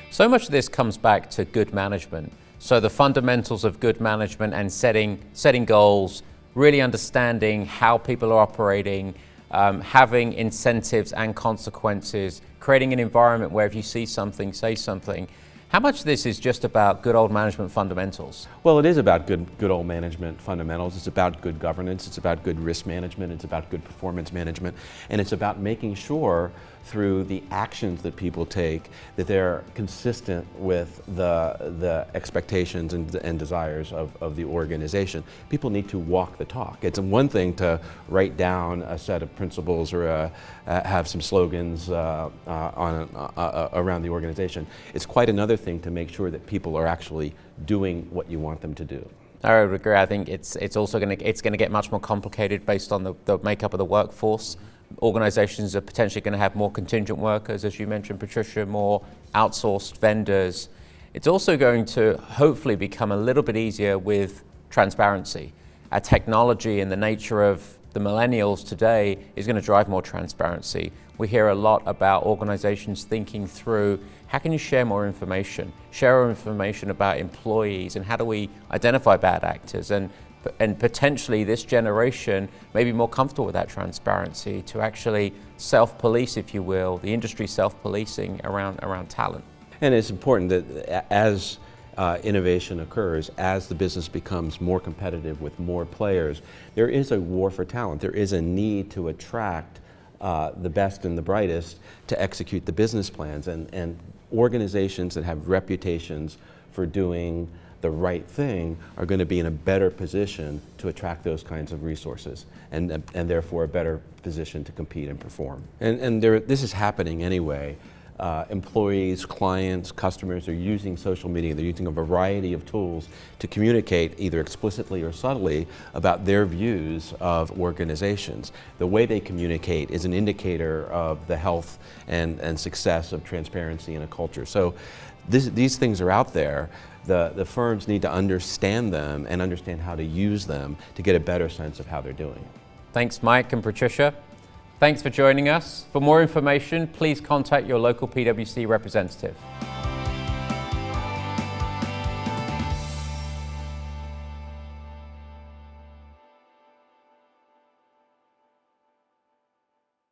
So much of this comes back to good management. So the fundamentals of good management and setting goals, really understanding how people are operating, having incentives and consequences, creating an environment where if you see something, say something. How much of this is just about good old management fundamentals? Well, it is about good old management fundamentals. It's about good governance. It's about good risk management. It's about good performance management. And it's about making sure through the actions that people take that they're consistent with the expectations and desires of the organization. People need to walk the talk. It's one thing to write down a set of principles or have some slogans around the organization. It's quite another thing to make sure that people are actually doing what you want them to do. I would agree. I think it's also going to get much more complicated based on the makeup of the workforce. Organizations are potentially going to have more contingent workers, as you mentioned, Patricia, more outsourced vendors. It's also going to hopefully become a little bit easier with transparency. Our technology and the nature of the millennials today is going to drive more transparency. We hear a lot about organizations thinking through how can you share more information about employees, and how do we identify bad actors, and potentially this generation may be more comfortable with that transparency to actually self-police, if you will, the industry self-policing around talent. And it's important that as innovation occurs, as the business becomes more competitive with more players, there is a war for talent. There is a need to attract the best and the brightest to execute the business plans, and organizations that have reputations for doing the right thing are going to be in a better position to attract those kinds of resources, and therefore a better position to compete and perform. And this is happening anyway. Employees, clients, customers are using social media. They're using a variety of tools to communicate either explicitly or subtly about their views of organizations. The way they communicate is an indicator of the health and success of transparency in a culture. So these things are out there. The firms need to understand them and understand how to use them to get a better sense of how they're doing. Thanks, Mike and Patricia. Thanks for joining us. For more information, please contact your local PwC representative.